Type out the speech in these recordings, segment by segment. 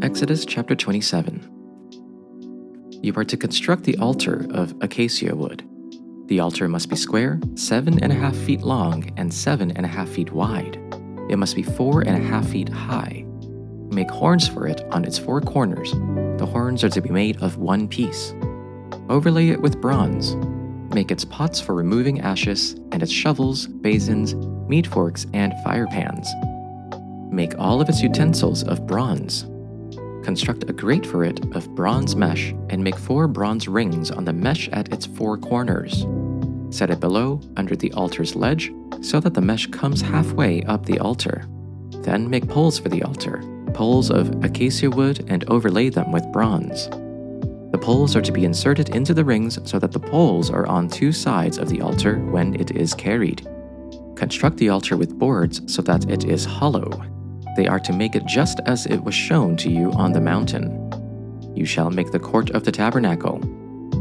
Exodus chapter 27. You are to construct the altar of acacia wood. The altar must be square, 7.5 feet long and 7.5 feet wide. It must be 4.5 feet high. Make horns for it on its 4 corners. The horns are to be made of one piece. Overlay it with bronze. Make its pots for removing ashes, and its shovels, basins, meat forks, and fire pans. Make all of its utensils of bronze. Construct a grate for it of bronze mesh, and make 4 bronze rings on the mesh at its 4 corners. Set it below, under the altar's ledge, so that the mesh comes halfway up the altar. Then make poles for the altar, poles of acacia wood, and overlay them with bronze. The poles are to be inserted into the rings so that the poles are on 2 sides of the altar when it is carried. Construct the altar with boards so that it is hollow. They are to make it just as it was shown to you on the mountain. You shall make the court of the tabernacle.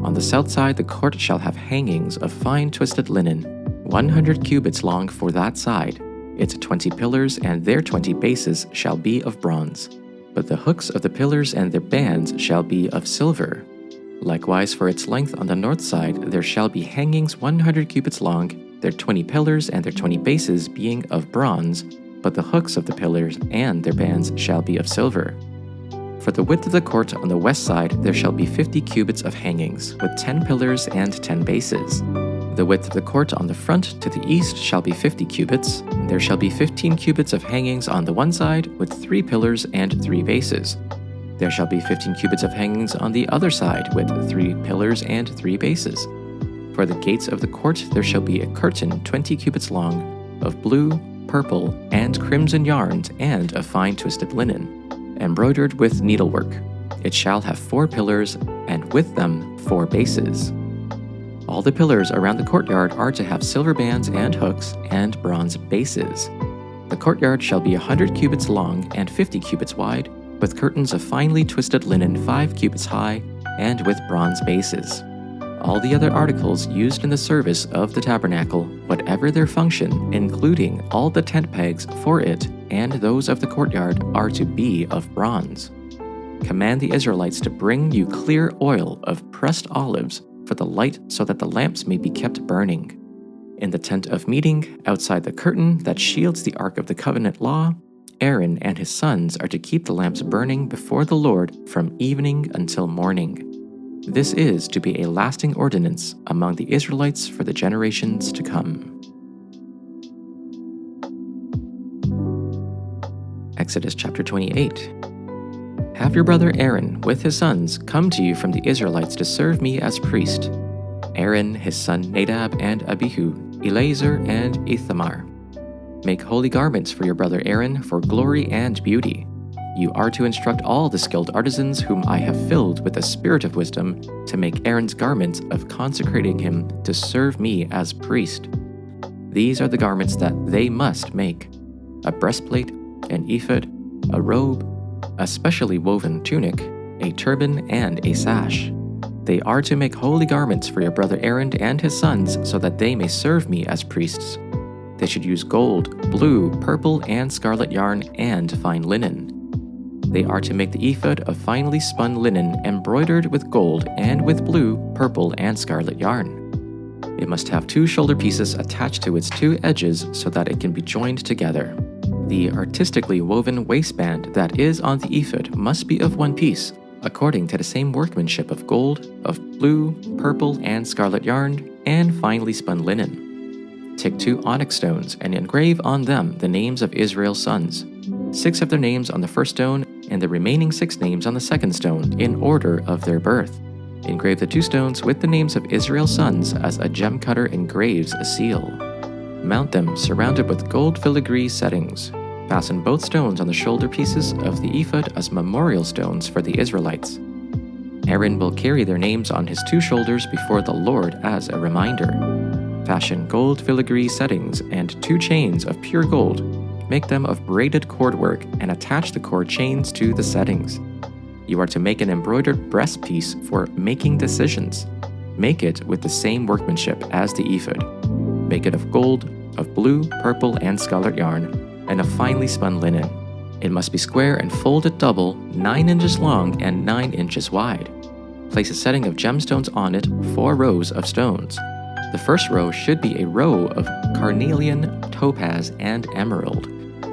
On the south side the court shall have hangings of fine twisted linen, 100 cubits long for that side. Its 20 pillars and their 20 bases shall be of bronze. But the hooks of the pillars and their bands shall be of silver. Likewise for its length on the north side there shall be hangings 100 cubits long, their 20 pillars and their 20 bases being of bronze, but the hooks of the pillars and their bands shall be of silver. For the width of the court on the west side there shall be 50 cubits of hangings, with 10 pillars and 10 bases. The width of the court on the front to the east shall be 50 cubits. There shall be 15 cubits of hangings on the one side, with 3 pillars and 3 bases. There shall be 15 cubits of hangings on the other side, with 3 pillars and 3 bases. For the gates of the court there shall be a curtain 20 cubits long, of blue, purple, and crimson yarns, and of fine twisted linen, embroidered with needlework. It shall have 4 pillars, and with them 4 bases. All the pillars around the courtyard are to have silver bands and hooks, and bronze bases. The courtyard shall be 100 cubits long and 50 cubits wide, with curtains of finely twisted linen 5 cubits high, and with bronze bases. All the other articles used in the service of the tabernacle, whatever their function, including all the tent pegs for it and those of the courtyard, are to be of bronze. Command the Israelites to bring you clear oil of pressed olives for the light, so that the lamps may be kept burning. In the tent of meeting, outside the curtain that shields the ark of the covenant law, Aaron and his sons are to keep the lamps burning before the Lord from evening until morning. This is to be a lasting ordinance among the Israelites for the generations to come. Exodus chapter 28. Have your brother Aaron with his sons come to you from the Israelites to serve me as priest. Aaron, his son Nadab and Abihu, Eleazar and Ithamar. Make holy garments for your brother Aaron for glory and beauty. You are to instruct all the skilled artisans whom I have filled with the spirit of wisdom to make Aaron's garments of consecrating him to serve me as priest. These are the garments that they must make: a breastplate, an ephod, a robe, a specially woven tunic, a turban, and a sash. They are to make holy garments for your brother Aaron and his sons so that they may serve me as priests. They should use gold, blue, purple, and scarlet yarn and fine linen. They are to make the ephod of finely spun linen embroidered with gold and with blue, purple, and scarlet yarn. It must have 2 shoulder pieces attached to its 2 edges so that it can be joined together. The artistically woven waistband that is on the ephod must be of one piece, according to the same workmanship of gold, of blue, purple, and scarlet yarn, and finely spun linen. Take 2 onyx stones and engrave on them the names of Israel's sons, 6 of their names on the first stone, and the remaining 6 names on the second stone, in order of their birth. Engrave the 2 stones with the names of Israel's sons as a gem cutter engraves a seal. Mount them surrounded with gold filigree settings. Fasten both stones on the shoulder pieces of the ephod as memorial stones for the Israelites. Aaron will carry their names on his 2 shoulders before the Lord as a reminder. Fashion gold filigree settings and 2 chains of pure gold. Make them of braided cord work and attach the cord chains to the settings. You are to make an embroidered breastpiece for making decisions. Make it with the same workmanship as the ephod. Make it of gold, of blue, purple, and scarlet yarn, and of finely spun linen. It must be square and folded double, 9 inches long and 9 inches wide. Place a setting of gemstones on it, 4 rows of stones. The first row should be a row of carnelian, topaz, and emerald,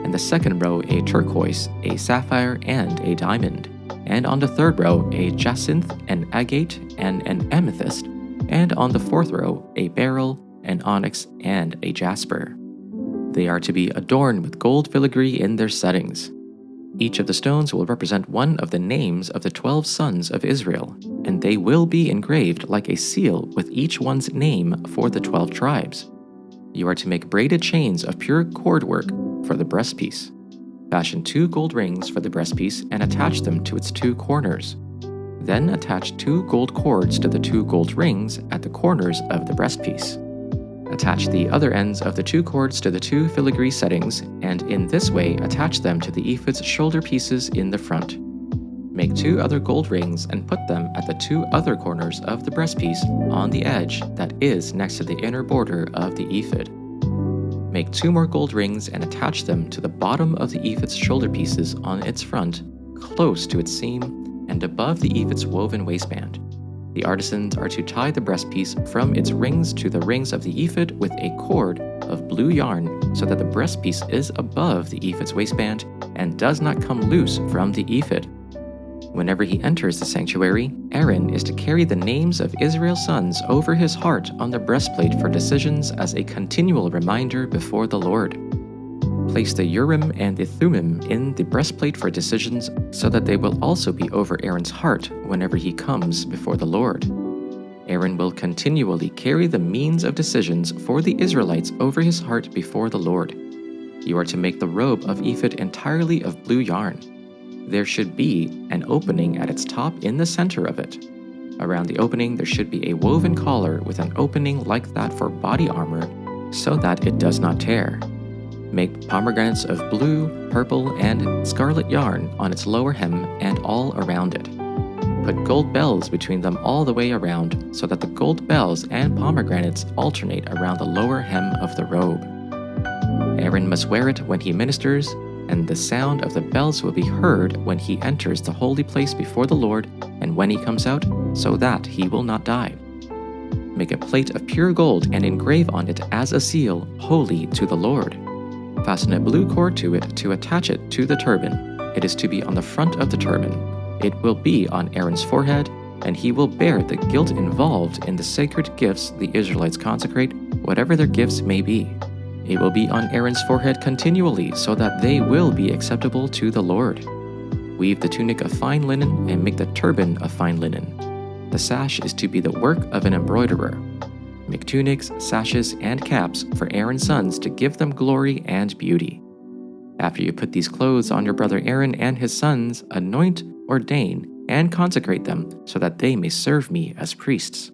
and the second row a turquoise, a sapphire, and a diamond, and on the third row a jacinth, an agate, and an amethyst, and on the fourth row a beryl, an onyx, and a jasper. They are to be adorned with gold filigree in their settings. Each of the stones will represent one of the names of the 12 sons of Israel, and they will be engraved like a seal with each one's name for the 12 tribes. You are to make braided chains of pure cord work for the breastpiece. Fashion 2 gold rings for the breastpiece and attach them to its 2 corners. Then attach 2 gold cords to the 2 gold rings at the corners of the breastpiece. Attach the other ends of the 2 cords to the 2 filigree settings, and in this way attach them to the ephod's shoulder pieces in the front. Make 2 other gold rings and put them at the 2 other corners of the breastpiece on the edge that is next to the inner border of the ephod. Make 2 more gold rings and attach them to the bottom of the ephod's shoulder pieces on its front, close to its seam and above the ephod's woven waistband. The artisans are to tie the breastpiece from its rings to the rings of the ephod with a cord of blue yarn so that the breastpiece is above the ephod's waistband and does not come loose from the ephod. Whenever he enters the sanctuary, Aaron is to carry the names of Israel's sons over his heart on the breastplate for decisions as a continual reminder before the Lord. Place the Urim and the Thummim in the breastplate for decisions so that they will also be over Aaron's heart whenever he comes before the Lord. Aaron will continually carry the means of decisions for the Israelites over his heart before the Lord. You are to make the robe of ephod entirely of blue yarn. There should be an opening at its top in the center of it. Around the opening there should be a woven collar with an opening like that for body armor so that it does not tear. Make pomegranates of blue, purple, and scarlet yarn on its lower hem and all around it. Put gold bells between them all the way around so that the gold bells and pomegranates alternate around the lower hem of the robe. Aaron must wear it when he ministers, and the sound of the bells will be heard when he enters the holy place before the Lord and when he comes out, so that he will not die. Make a plate of pure gold and engrave on it as a seal, holy to the Lord. Fasten a blue cord to it to attach it to the turban. It is to be on the front of the turban. It will be on Aaron's forehead, and he will bear the guilt involved in the sacred gifts the Israelites consecrate, whatever their gifts may be. It will be on Aaron's forehead continually, so that they will be acceptable to the Lord. Weave the tunic of fine linen and make the turban of fine linen. The sash is to be the work of an embroiderer. Make tunics, sashes, and caps for Aaron's sons to give them glory and beauty. After you put these clothes on your brother Aaron and his sons, anoint, ordain, and consecrate them so that they may serve me as priests.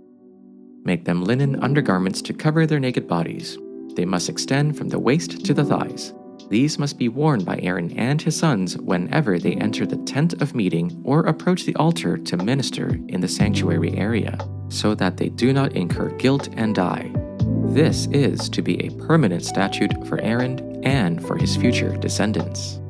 Make them linen undergarments to cover their naked bodies. They must extend from the waist to the thighs. These must be worn by Aaron and his sons whenever they enter the tent of meeting or approach the altar to minister in the sanctuary area, so that they do not incur guilt and die. This is to be a permanent statute for Aaron and for his future descendants.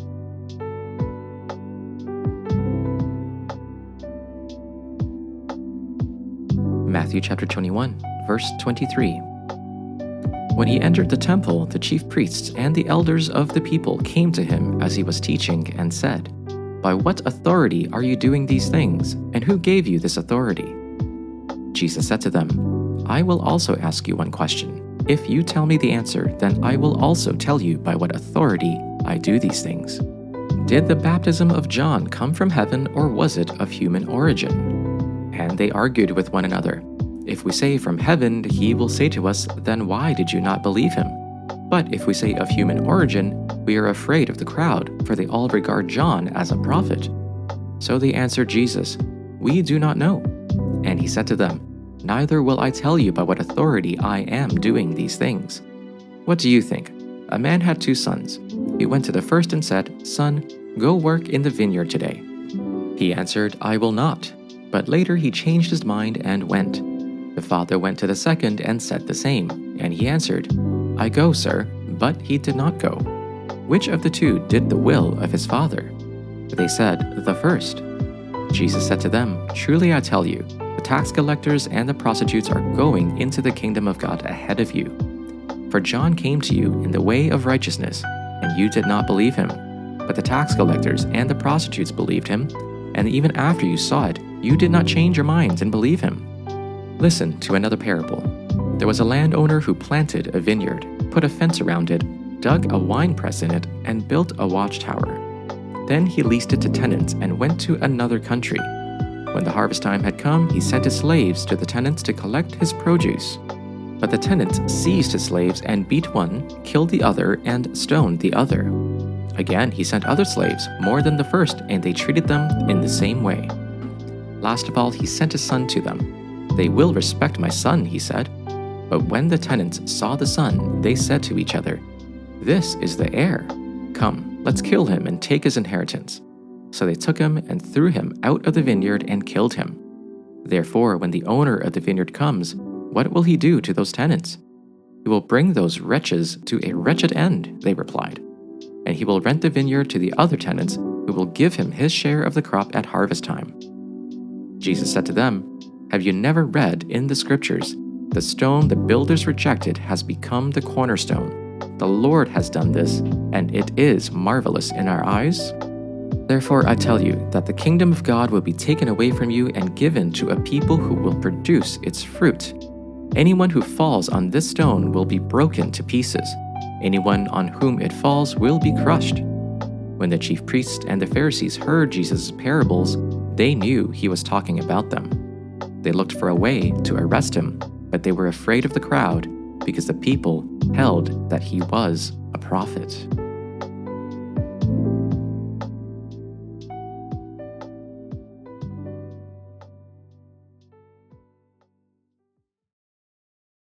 Matthew chapter 21, verse 23. When he entered the temple, the chief priests and the elders of the people came to him as he was teaching and said, "By what authority are you doing these things, and who gave you this authority?" Jesus said to them, "I will also ask you one question. If you tell me the answer, then I will also tell you by what authority I do these things. Did the baptism of John come from heaven, or was it of human origin?" And they argued with one another. "If we say from heaven, he will say to us, 'Then why did you not believe him?' But if we say of human origin, we are afraid of the crowd, for they all regard John as a prophet." So they answered Jesus, "We do not know." And he said to them, "Neither will I tell you by what authority I am doing these things. What do you think? A man had 2 sons. He went to the first and said, 'Son, go work in the vineyard today.' He answered, 'I will not.' But later he changed his mind and went. The father went to the second and said the same, and he answered, 'I go, sir,' but he did not go. which of the two did the will of his father?" They said, "The first." Jesus said to them, "Truly I tell you, the tax collectors and the prostitutes are going into the kingdom of God ahead of you. For John came to you in the way of righteousness, and you did not believe him. But the tax collectors and the prostitutes believed him, and even after you saw it, you did not change your minds and believe him." Listen to another parable. There was a landowner who planted a vineyard, put a fence around it, dug a wine press in it, and built a watchtower. Then he leased it to tenants and went to another country. When the harvest time had come, he sent his slaves to the tenants to collect his produce. But the tenants seized his slaves and beat one, killed the other, and stoned the other. Again, he sent other slaves, more than the first, and they treated them in the same way. Last of all, he sent his son to them. "They will respect my son," he said. But when the tenants saw the son, they said to each other, "This is the heir. Come, let's kill him and take his inheritance." So they took him and threw him out of the vineyard and killed him. Therefore, when the owner of the vineyard comes, what will he do to those tenants? "He will bring those wretches to a wretched end," they replied. "And he will rent the vineyard to the other tenants, who will give him his share of the crop at harvest time." Jesus said to them, "Have you never read in the scriptures, 'The stone the builders rejected has become the cornerstone. The Lord has done this, and it is marvelous in our eyes?' Therefore I tell you that the kingdom of God will be taken away from you and given to a people who will produce its fruit. Anyone who falls on this stone will be broken to pieces. Anyone on whom it falls will be crushed." When the chief priests and the Pharisees heard Jesus' parables, they knew he was talking about them. They looked for a way to arrest him, but they were afraid of the crowd because the people held that he was a prophet.